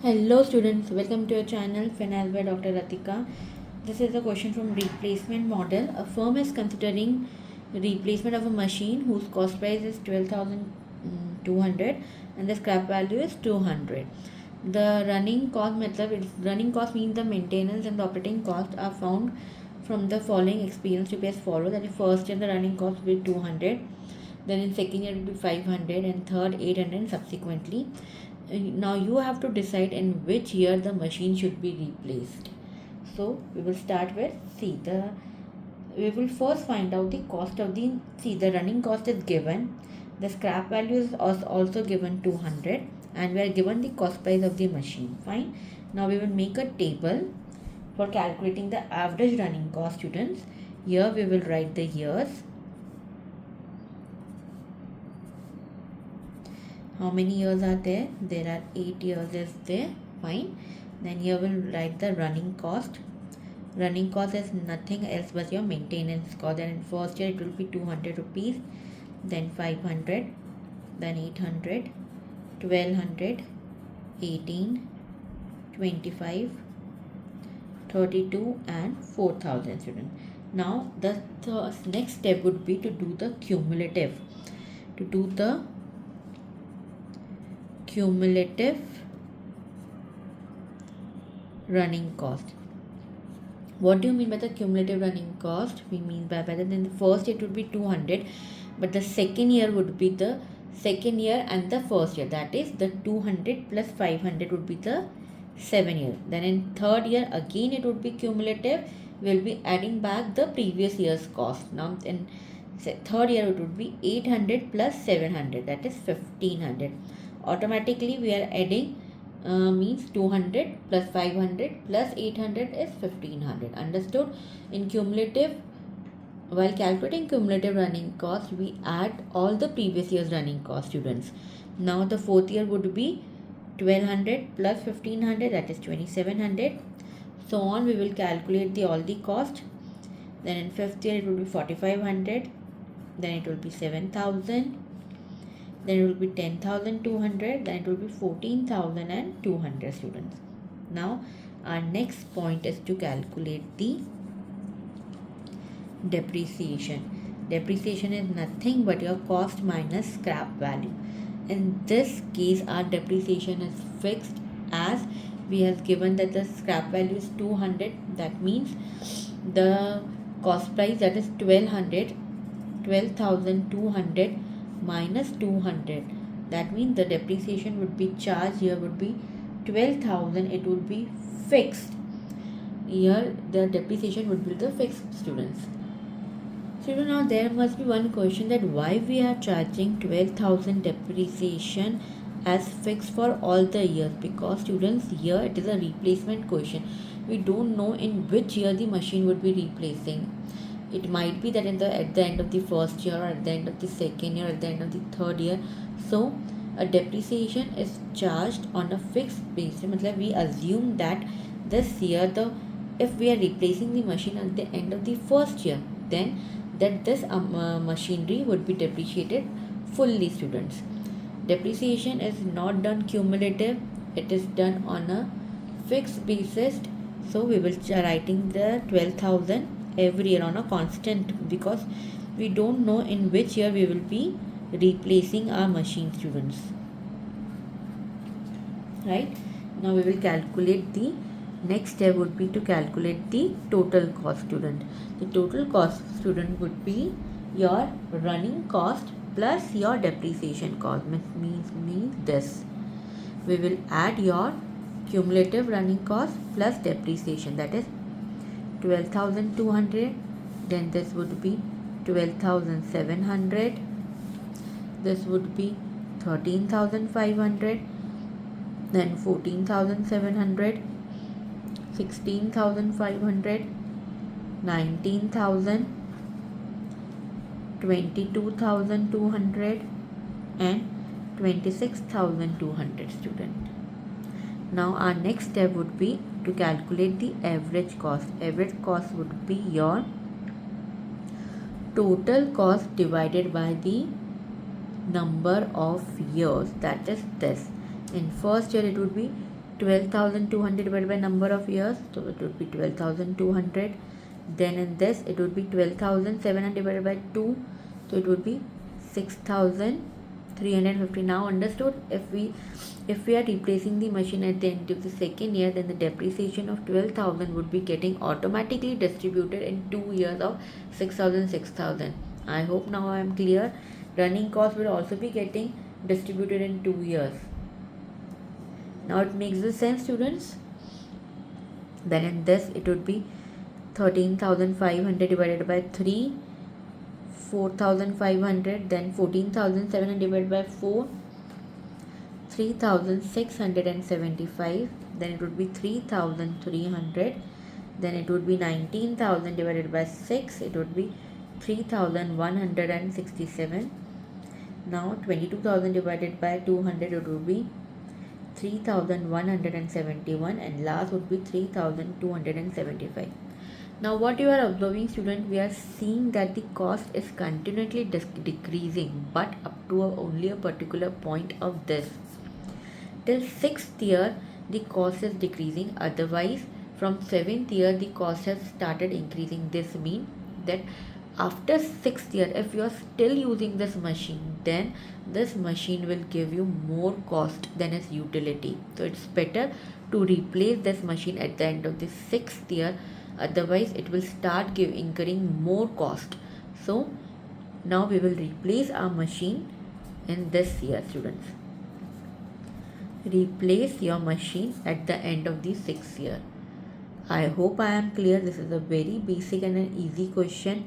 Hello students, welcome to your channel Finance by Dr. Ratika. This is a question from replacement model. A firm is considering replacement of a machine whose cost price is 12,200 and the scrap value is 200. The running cost method is running cost means the maintenance and the operating costs are found from the following experience to be as follows. That is, first year the running cost will be 200, then in second year it will be 500, and third 800, and subsequently. Now you have to decide in which year the machine should be replaced. So we will start with, we will first find out the cost of the running cost is given, the scrap value is also given 200, and we are given the cost price of the machine. Fine. Now we will make a table for calculating the average running cost, students. Here we will write the years. How many years are there? There are 8 years is there. Fine. Then here we'll write the running cost. Running cost is nothing else but your maintenance cost. And in first year it will be 200 rupees, then 500, then 800, 1200, 18, 25, 32, and 4000, students. Now the next step would be to do the cumulative. To do the cumulative running cost. What do you mean by the cumulative running cost? We mean by that in the first year it would be 200, but the second year would be the second year and the first year, that is the 200 plus 500 would be the 7 year. Then in third year again it would be cumulative. We'll be adding back the previous year's cost. Now in third year it would be 800 plus 700, that is 1500. Automatically we are adding means 200 plus 500 plus 800 is 1500. Understood? In cumulative, while calculating cumulative running cost, we add all the previous year's running cost, students. Now the fourth year would be 1200 plus 1500, that is 2700. So on, we will calculate all the cost. Then in fifth year it will be 4500, then it will be 7000, then it will be 10,200, then it will be 14,200, students. Now our next point is to calculate the depreciation. Depreciation is nothing but your cost minus scrap value. In this case our depreciation is fixed, as we have given that the scrap value is 200. That means the cost price, that is 12,200 minus 200, that means the depreciation would be charged here would be 12,000. It would be fixed. Here the depreciation would be the fixed, students. Now there must be one question, that why we are charging 12,000 depreciation as fixed for all the years? Because students, here it is a replacement question. We don't know in which year the machine would be replacing. It might be that at the end of the first year, or at the end of the second year, or at the end of the third year. So a depreciation is charged on a fixed basis. We assume that this year if we are replacing the machine at the end of the first year, then this machinery would be depreciated fully, students. Depreciation is not done cumulative, it is done on a fixed basis. So we will writing the 12,000 every year on a constant, because we don't know in which year we will be replacing our machine, students. Right? Now we will calculate the next step would be to calculate the total cost, student. The total cost, student, would be your running cost plus your depreciation cost. Means this. We will add your cumulative running cost plus depreciation, that is 12,200. Then this would be 12,700. This would be 13,500. Then 14,700. 16,500, 19,000, 22,200, and 26,200, student. Now our next step would be to calculate the average cost. Average cost would be your total cost divided by the number of years, that is this. In first year it would be 12,200 divided by number of years, so it would be 12,200. Then in this it would be 12,700 divided by 2, so it would be 6,350. Now understood? If we are replacing the machine at the end of the second year, then the depreciation of 12,000 would be getting automatically distributed in 2 years of 6,000. I hope now I am clear. Running cost will also be getting distributed in 2 years. Now it makes the sense, students? Then in this it would be 13,500 divided by 3, 4,500, then 14,700 divided by 4, 3,675, then it would be 3,300, then it would be 19,000 divided by 6, it would be 3,167. Now 22,000 divided by 200, it would be 3,171, and last would be 3,275. Now what you are observing, student, we are seeing that the cost is continuously decreasing, but up to only a particular point of this. Till 6th year the cost is decreasing, otherwise from 7th year the cost has started increasing. This means that after 6th year, if you are still using this machine, then this machine will give you more cost than its utility. So it's better to replace this machine at the end of the 6th year, otherwise it will start incurring more cost. So now we will replace our machine in this year, students. Replace your machine at the end of the 6th year. I hope I am clear. This is a very basic and an easy question.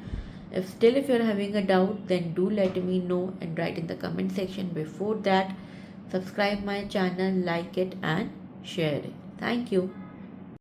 If you are having a doubt, then do let me know and write in the comment section. Before that, subscribe my channel, like it and share it. Thank you.